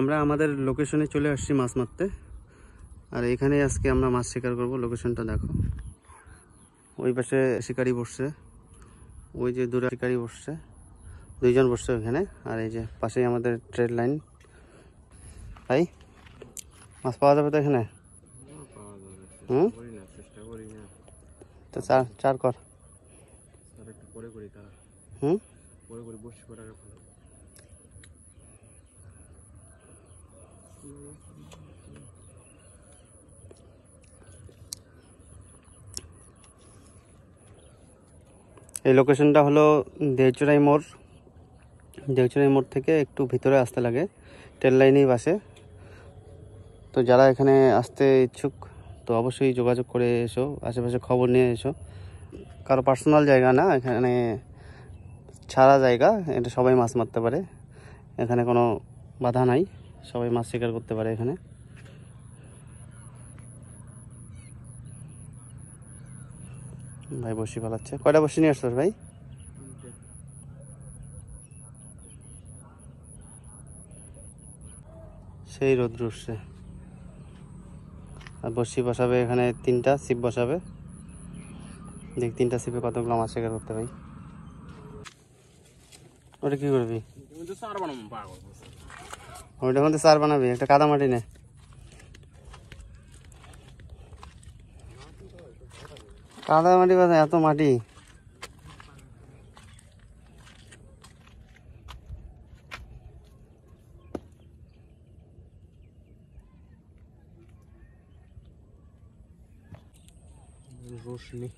আমরা আমাদের লোকেশনে চলে আসছি মাছ মারতে। আর এখানে আজকে আমরা মাছ শিকার করব। লোকেশনটা দেখো, ওই পাশে শিকারি বসছে, ওই যে দূরে শিকারি বসছে, দুইজন বসছে ওইখানে। আর এই যে পাশেই আমাদের ট্রেড লাইন। ভাই মাছ পাওয়া যাবে তো এখানে? তো চার কর। এই লোকেশনটা হলো দেওচড়াই মোড়। দেওচড়াই মোড় থেকে একটু ভিতরে আসতে লাগে, ট্রেন লাইনেই বাসে। তো যারা এখানে আসতে ইচ্ছুক তো অবশ্যই যোগাযোগ করে এসো, আশেপাশে খবর নিয়ে এসো। কারো পার্সোনাল জায়গা না, এখানে ছাড়া জায়গা, এটা সবাই মাছ মারতে পারে। এখানে কোনো বাধা নাই, সবাই মাছ শিকার করতে পারে এখানে। ভাই বসি পালাচ্ছে। কয়টা বসি নিয়ে আসছো ভাই? সেই রোদ্র উঠছে। আর বসি বসাবে এখানে, 3টা ছিপ বসাবে। দেখ 3টা ছিপে কতগুলো মাছ শিকার করতে ভাই। ওটা কি করবি? ওইটা মধ্যে চার বানাবি? একটা কাদা মাটি নে। কাদা মাটি বাজে, এত মাটি। রোশনি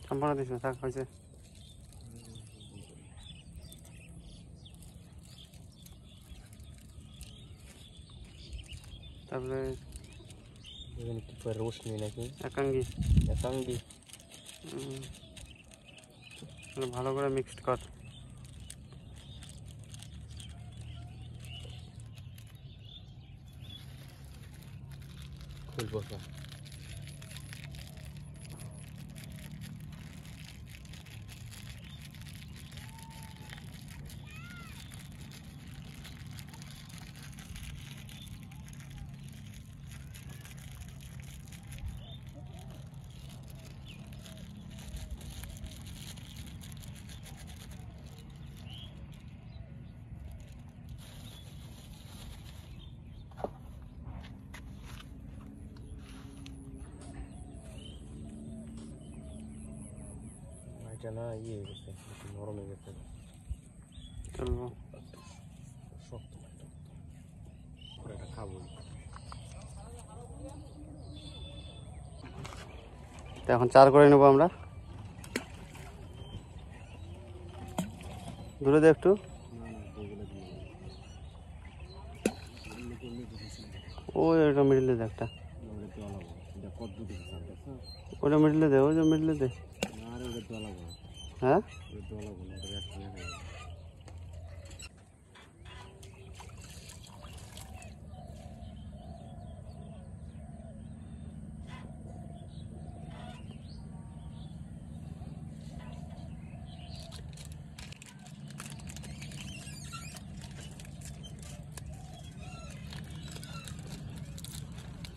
সম্পূর্ণ দিস না, থাক হয়েছে। তারপরে কি করে রোশনি নাকি একাঙ্গি? একাঙ্গি ভালো করে মিক্সড কর। খুলবো না, ইয়ে হয়ে গেছে, নরম হয়ে গেছে। চলবো শক্ত এটা খাবো। এখন চার করে নেবো আমরা। দূরে দে একটু। ওই ওটা মিডলে দে একটা, ওটা মিডলে দে, ওই যে মিডলে দে। হ্যাঁ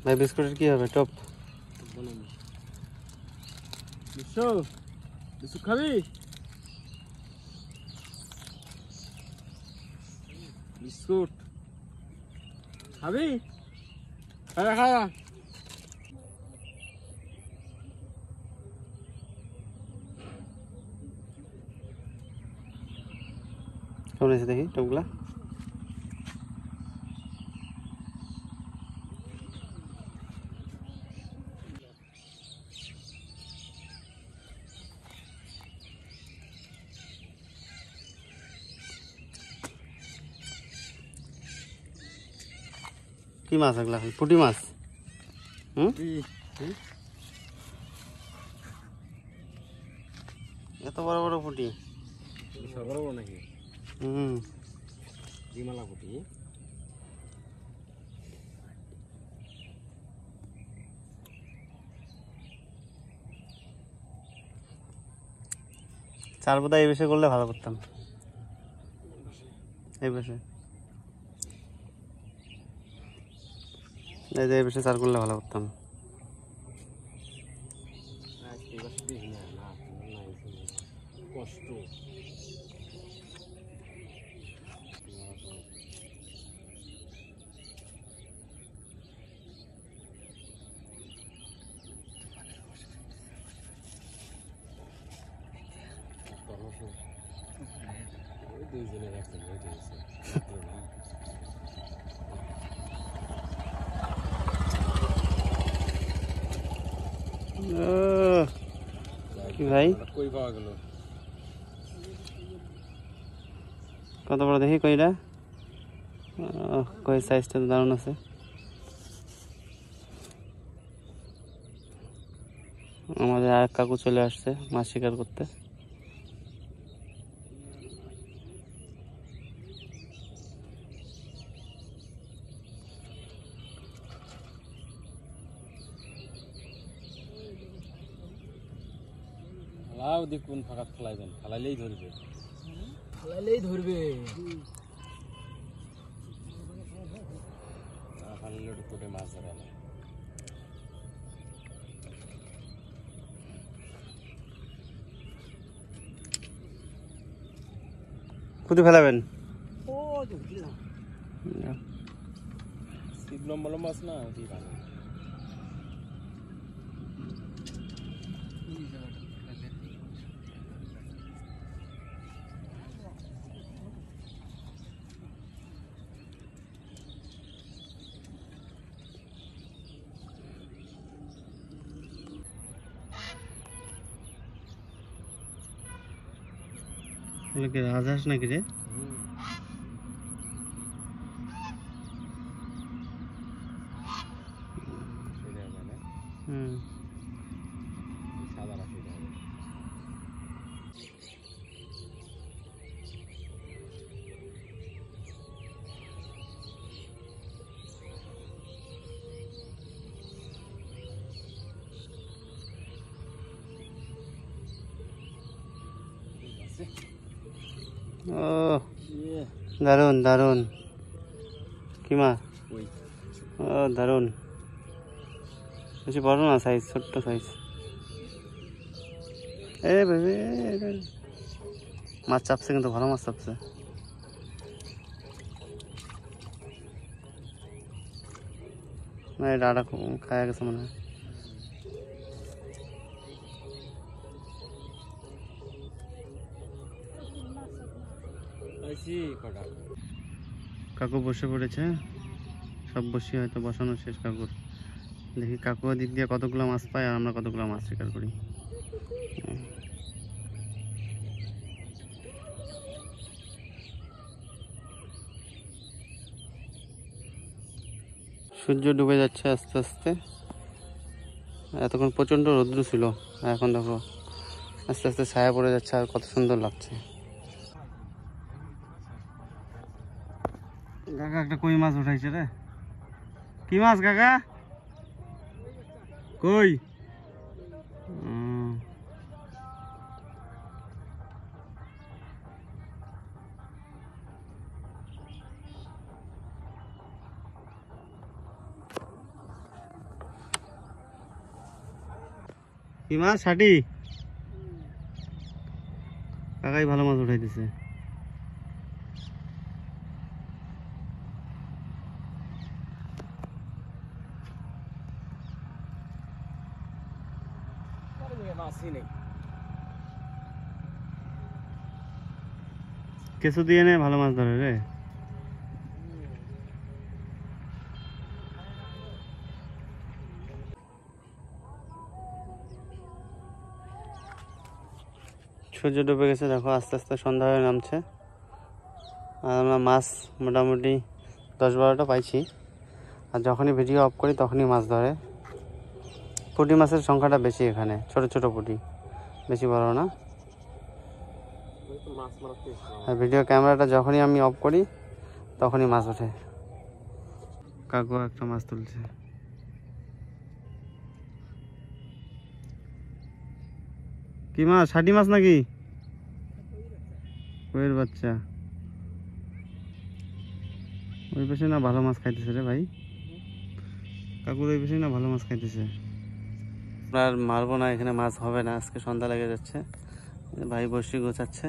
ভাই, বিস্কুটের কি হবে? টপ বিস্কুট খাবি? বিস্কুট খাবি? খাওয়া খাওয়া। কেমন আছে দেখি টপগুলা? কি মাছ এগুলা? পুঁটি মাছ? এত বড় বড় পুঁটি? বড় বড় নাকি? বিমালা পুঁটি। চার বোধহয় এই বেশে করলে ভালো করতাম, এই বেশে, এই যে এই বেশে চার করলে ভালো করতাম। কি ভাই কত বড় দেখি কইটা, কই সাইজটা তো দারুণ আছে। আমাদের আর কাকু চলে আসছে মাছ শিকার করতে। দেখুন ফাঁকা ফেলাইবেন, ফেলাইলেই ধরবে, ফেলাইলেই ধরবে, ফেলাইলে কোটে মাছ ধরে না। কুদি ফেলাবেন, লম্বা লম্বা আছে না, ওটি ভালো। রাজহাঁস নাকি রে? ও দারুন দারুন, কি মাছ? ও দারুন, বেশি বড় না সাইজ, ছোট্ট সাইজ। মাছ চাপছে কিন্তু ভালো মাছ চাপছে। না এটা আটা খাওয়া গেছে মনে হয়। কাকু বসে পড়েছে, সব বসে হয়তো বসানো শেষ কাকুর। দেখি কাকু দিক দিয়ে কতগুলো মাছ পায় আর আমরা কতগুলো মাছ শিকার করি। সূর্য ডুবে যাচ্ছে আস্তে আস্তে। এতক্ষণ প্রচণ্ড রৌদ্র ছিল, এখন দেখো আস্তে আস্তে ছায়া পড়ে যাচ্ছে, আর কত সুন্দর লাগছে। কাকা একটা কই মাছ উঠাইছে রে। কি মাছ কাকা? কই? কি মাছ? ষাটি? কাকাই ভালো মাছ উঠাইতেছে। কেঁচু দিয়ে নে, ভালো মাছ ধরে রে। সূর্য ডুবে গেছে, দেখো আস্তে আস্তে সন্ধ্যা হয়ে নামছে। আর আমরা মাছ মোটামুটি 10-12টা পাইছি। আর যখনই ভিডিও অফ করি তখনই মাছ ধরে। পুঁটি মাছের সংখ্যাটা বেশি এখানে, ছোট ছোট পুঁটি, বেশি বড় না। আর ভিডিও ক্যামেরাটা যখনই আমি অফ করি তখনই মাছ ওঠে। কাকু একটা মাছ তুলছে। কি মাছ? ষাটি মাছ নাকি? কইয়ের বাচ্চা ওই পাশে না ভালো মাছ খাইতেছে রে ভাই, কাকুর ওই পাশে না ভালো মাছ খাইতেছে। আর মারবো না, এখানে মাছ হবে না, আজকে সন্ধ্যা লেগে যাচ্ছে। ভাই বসি গোছাচ্ছে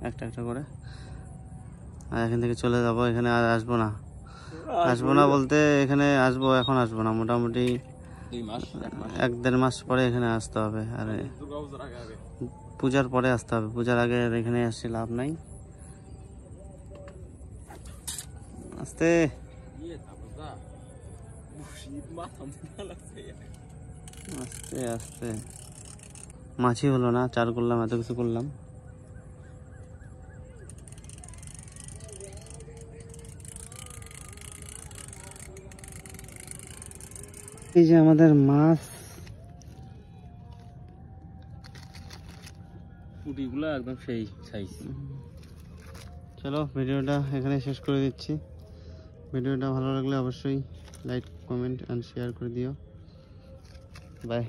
একটা একটা করে, আর এখান থেকে চলে যাব। এখানে আর আসবো না, আসবো না বলতে এখানে আসবো, এখন আসবো না, মোটামুটি 1-1.5 মাস পরে এখানে আসতে হবে। আর পূজার পরে আসতে হবে, পূজার আগে এখানে আসছি লাভ নাই। আস্তে আস্তে আস্তে, মাছই হলো না, চার করলাম, এত কিছু করলাম। এই যে আমাদের মাছ, পুঁটিগুলো একদম সেই সাইজ। চলো ভিডিওটা এখানে শেষ করে দিচ্ছি। ভিডিওটা ভালো লাগলে অবশ্যই লাইক, কমেন্ট এন্ড শেয়ার করে দিও। বাই।